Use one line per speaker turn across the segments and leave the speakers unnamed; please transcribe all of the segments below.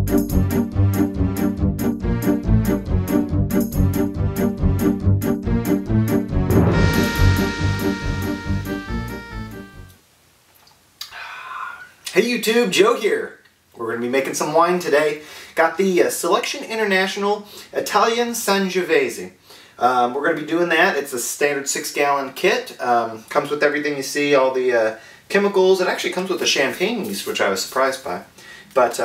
Hey YouTube, Joe here. We're going to be making some wine today. Got the Selection International Italian Sangiovese. We're going to be doing that. It's a standard 6-gallon kit. Comes with everything you see, all the chemicals. It actually comes with the champagne yeast, which I was surprised by. But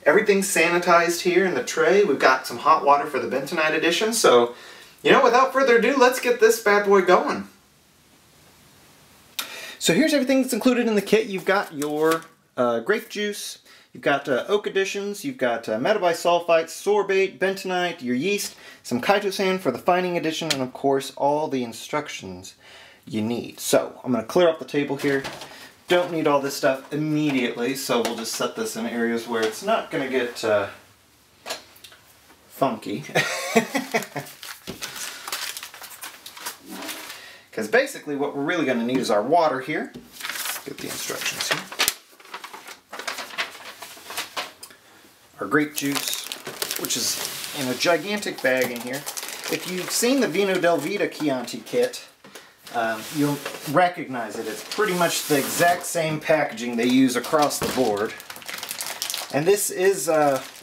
everything's sanitized here in the tray. We've got some hot water for the bentonite edition. So, you know, without further ado, let's get this bad boy going. So here's everything that's included in the kit. You've got your grape juice, you've got oak additions, you've got metabisulfite, sorbate, bentonite, your yeast, some chitosan for the fining addition, and of course all the instructions you need. So I'm going to clear up the table here. Don't need all this stuff immediately, so we'll just set this in areas where it's not going to get funky. Because basically what we're really going to need is our water here. Let's get the instructions here. Our grape juice, which is in a gigantic bag in here. If you've seen the Vino del Vita Chianti kit, you'll recognize it. It's pretty much the exact same packaging they use across the board. And this is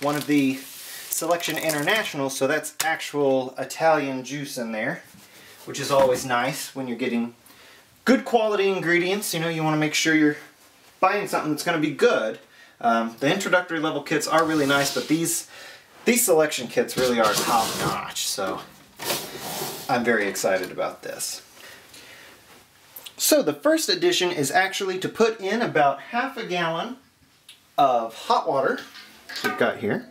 one of the Selection International, so that's actual Italian juice in there, which is always nice when you're getting good quality ingredients. You know, you want to make sure you're buying something that's going to be good. The introductory level kits are really nice, but these selection kits really are top notch, so I'm very excited about this. So the first addition is actually to put in about half a gallon of hot water we've got here.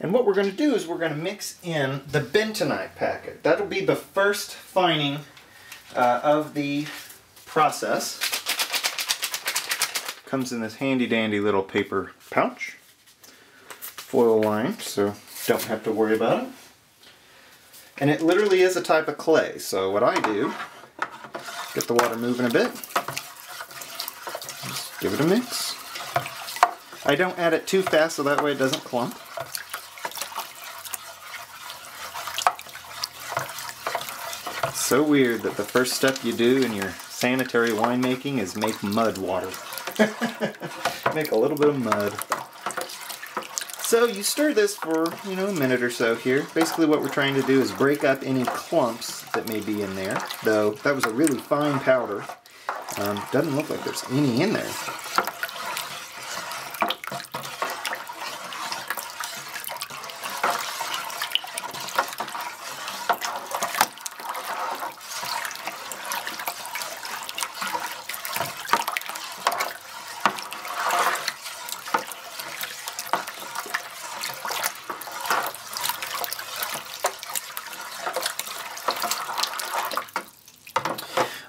And what we're going to do is we're going to mix in the bentonite packet. That'll be the first fining of the process. Comes in this handy dandy little paper pouch, foil lined, so don't have to worry about it. And it literally is a type of clay, so what I do, get the water moving a bit, just give it a mix. I don't add it too fast so that way it doesn't clump. It's so weird that the first step you do in your sanitary winemaking is make mud water. Make a little bit of mud. So you stir this for, you know, a minute or so here. Basically what we're trying to do is break up any clumps that may be in there. Though that was a really fine powder. Doesn't look like there's any in there.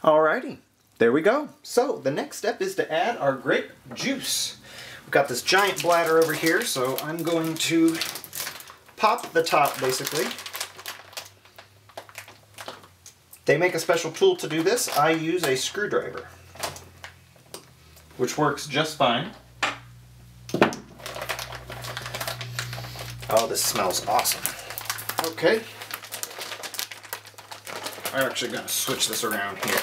Alrighty, there we go. So the next step is to add our grape juice. We've got this giant bladder over here, so I'm going to pop the top basically. They make a special tool to do this. I use a screwdriver, which works just fine. Oh, this smells awesome. Okay. I'm actually going to switch this around here.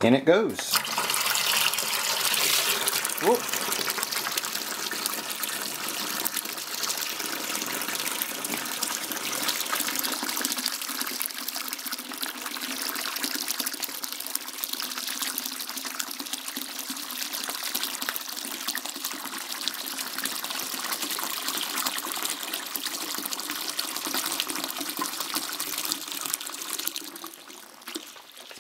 In it goes. Whoop.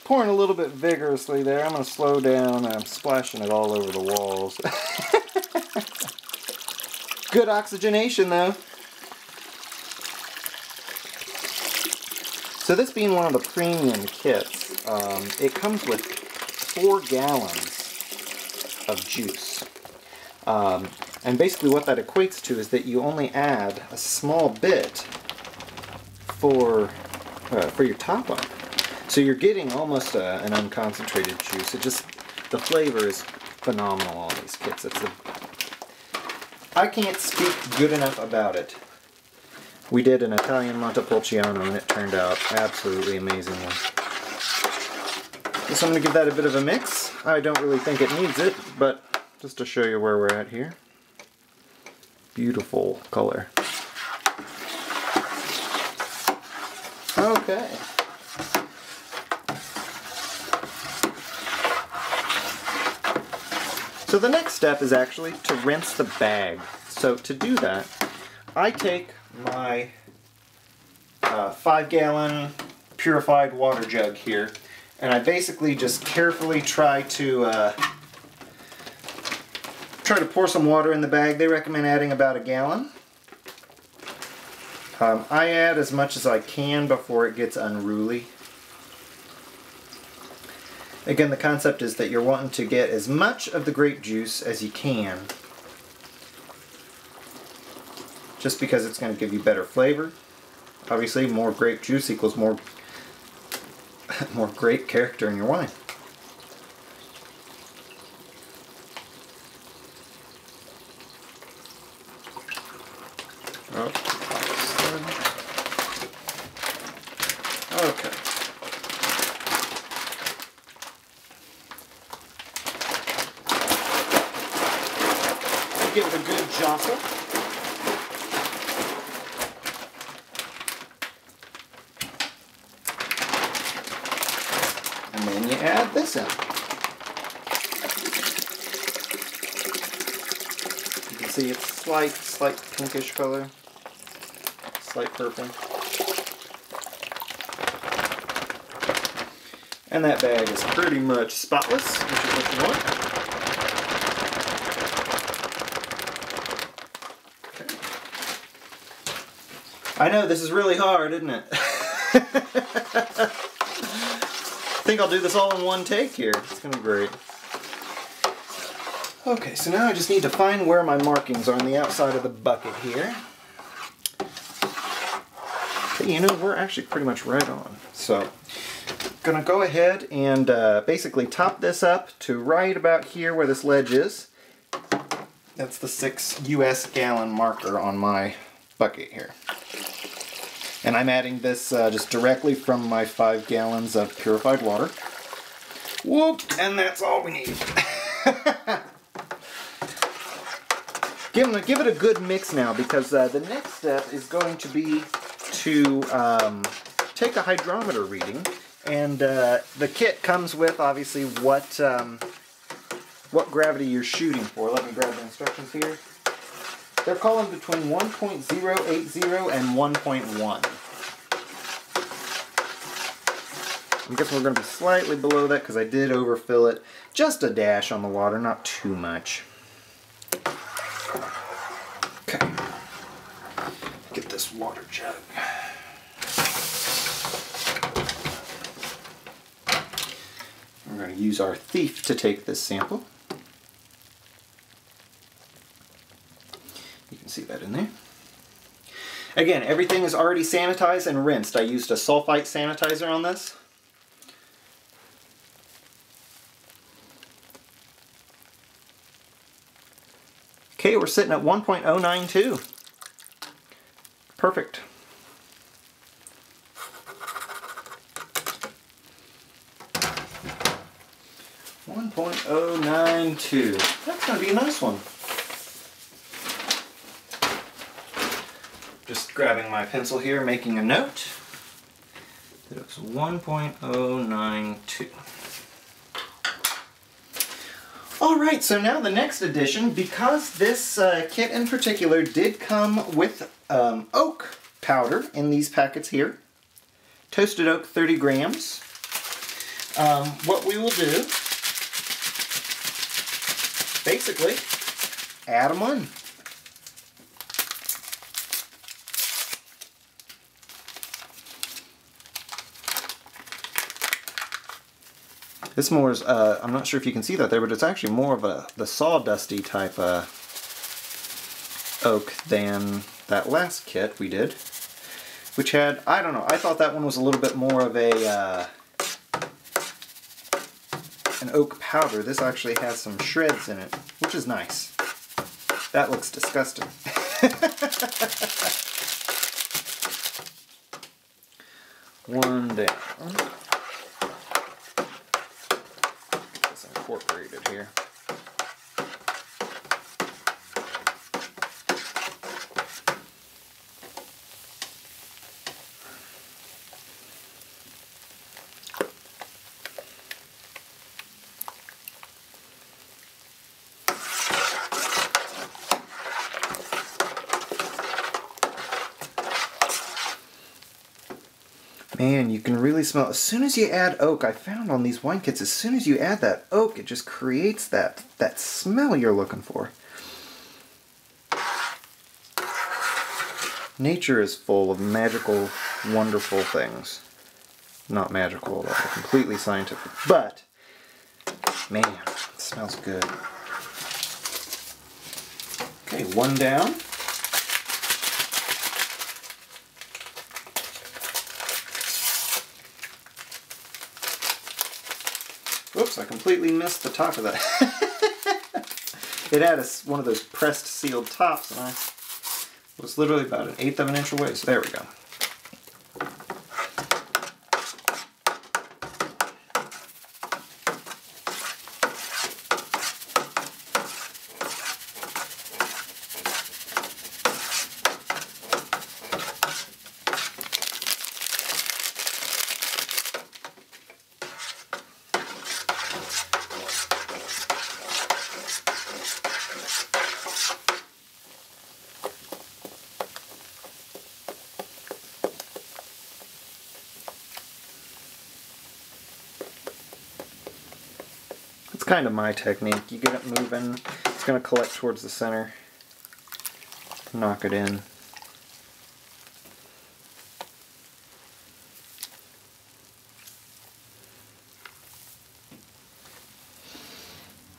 Pouring a little bit vigorously there. I'm going to slow down. I'm splashing it all over the walls. Good oxygenation though. So this being one of the premium kits, it comes with 4 gallons of juice. And basically what that equates to is that you only add a small bit for your top up. So you're getting almost an unconcentrated juice. The flavor is phenomenal on these kits. I can't speak good enough about it. We did an Italian Montepulciano and it turned out absolutely amazingly. So I'm going to give that a bit of a mix. I don't really think it needs it, but just to show you where we're at here. Beautiful color. Okay. So the next step is actually to rinse the bag. So to do that, I take my 5-gallon purified water jug here, and I basically just carefully try to pour some water in the bag. They recommend adding about 1 gallon. I add as much as I can before it gets unruly. Again, the concept is that you're wanting to get as much of the grape juice as you can, just because it's going to give you better flavor. Obviously, more grape juice equals more grape character in your wine. Okay. Give it a good jostle. And then you add this in. You can see it's slight pinkish color, slight purple. And that bag is pretty much spotless, which is what you want. I know, this is really hard, isn't it? I think I'll do this all in one take here. It's going to be great. Okay, so now I just need to find where my markings are on the outside of the bucket here. Okay, you know, we're actually pretty much right on. So, I'm going to go ahead and basically top this up to right about here where this ledge is. That's the 6 US gallon marker on my bucket here. And I'm adding this just directly from my 5 gallons of purified water. Whoop! And that's all we need. Give it a good mix now, because the next step is going to be to take a hydrometer reading. And the kit comes with, obviously, what gravity you're shooting for. Let me grab the instructions here. They're calling between 1.080 and 1.1. I guess we're going to be slightly below that because I did overfill it. Just a dash on the water, not too much. Okay. Get this water jug. We're going to use our thief to take this sample. You can see that in there. Again, everything is already sanitized and rinsed. I used a sulfite sanitizer on this. Okay, we're sitting at 1.092. Perfect. .092. That's going to be a nice one. Just grabbing my pencil here, making a note. That it was 1.092. Alright, so now the next addition, because this kit in particular did come with oak powder in these packets here. Toasted oak, 30 grams. What we will do, basically, add them on. This more is, I'm not sure if you can see that there, but it's actually more of the sawdusty type oak than that last kit we did, which had, I don't know, I thought that one was a little bit more of a an oak powder. This actually has some shreds in it, which is nice. That looks disgusting. One down. It's incorporated here. Man, you can really smell, as soon as you add oak, I found on these wine kits, as soon as you add that oak, it just creates that smell you're looking for. Nature is full of magical, wonderful things. Not magical at all, completely scientific. But, man, it smells good. Okay, one down. Whoops, I completely missed the top of that. It had one of those pressed sealed tops, and I was literally about 1/8 of an inch away, so there we go. Kind of my technique. You get it moving, it's going to collect towards the center, knock it in.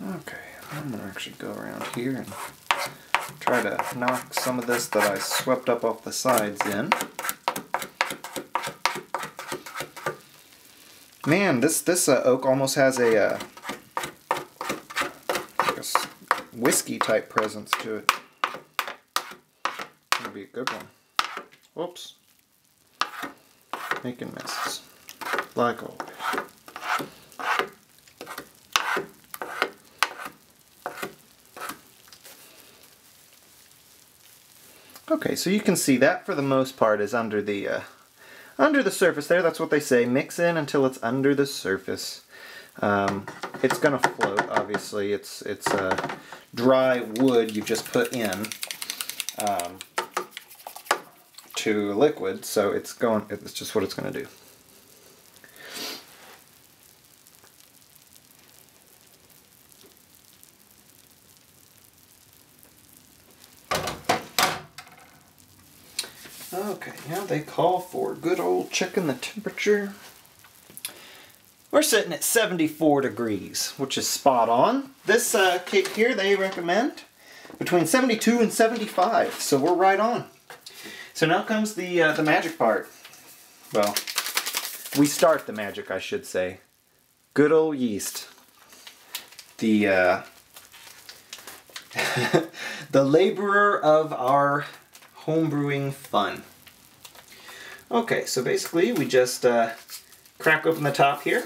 Okay, I'm going to actually go around here and try to knock some of this that I swept up off the sides in. Man, this oak almost has a whiskey type presence to it. That'll be a good one. Whoops. Making messes. Like always. Okay, so you can see that for the most part is under the surface there. That's what they say. Mix in until it's under the surface. It's gonna float, obviously. It's dry wood you just put in to liquid, so it's just what it's gonna do. Okay, now they call for good old checking the temperature. We're sitting at 74 degrees, which is spot on. This cake here, they recommend between 72 and 75, so we're right on. So now comes the magic part. Well, we start the magic, I should say. Good old yeast. The the laborer of our homebrewing fun. Okay, so basically we just crack open the top here.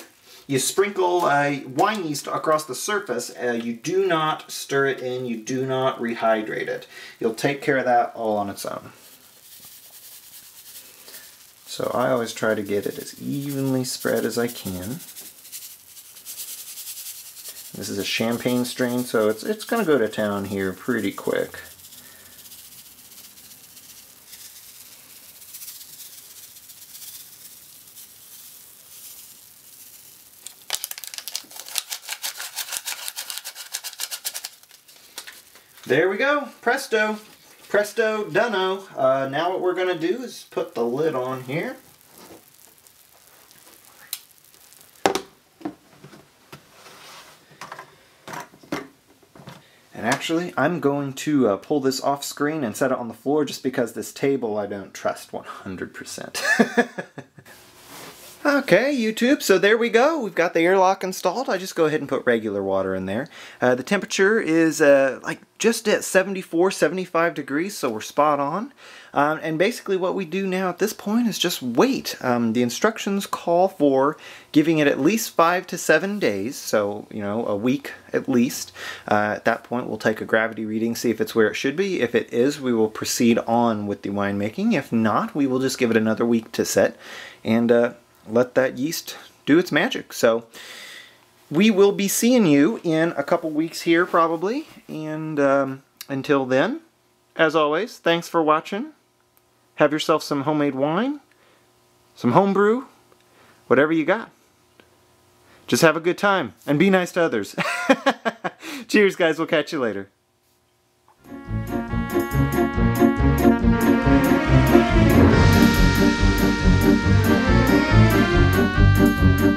You sprinkle wine yeast across the surface. You do not stir it in. You do not rehydrate it. You'll take care of that all on its own. So I always try to get it as evenly spread as I can. This is a champagne strain, so it's going to go to town here pretty quick. There we go. Presto. Presto dunno. Now what we're going to do is put the lid on here. And actually, I'm going to pull this off screen and set it on the floor just because this table I don't trust 100%. Okay, YouTube, so there we go. We've got the airlock installed. I just go ahead and put regular water in there. The temperature is like just at 74, 75 degrees, so we're spot on. And basically what we do now at this point is just wait. The instructions call for giving it at least 5 to 7 days, so, you know, a week at least. At that point we'll take a gravity reading, see if it's where it should be. If it is, we will proceed on with the winemaking. If not, we will just give it another week to set and let that yeast do its magic. So we will be seeing you in a couple weeks here probably, and until then, as always, thanks for watching. Have yourself some homemade wine, some homebrew, whatever you got. Just have a good time and be nice to others. Cheers, guys. We'll catch you later. Thank you.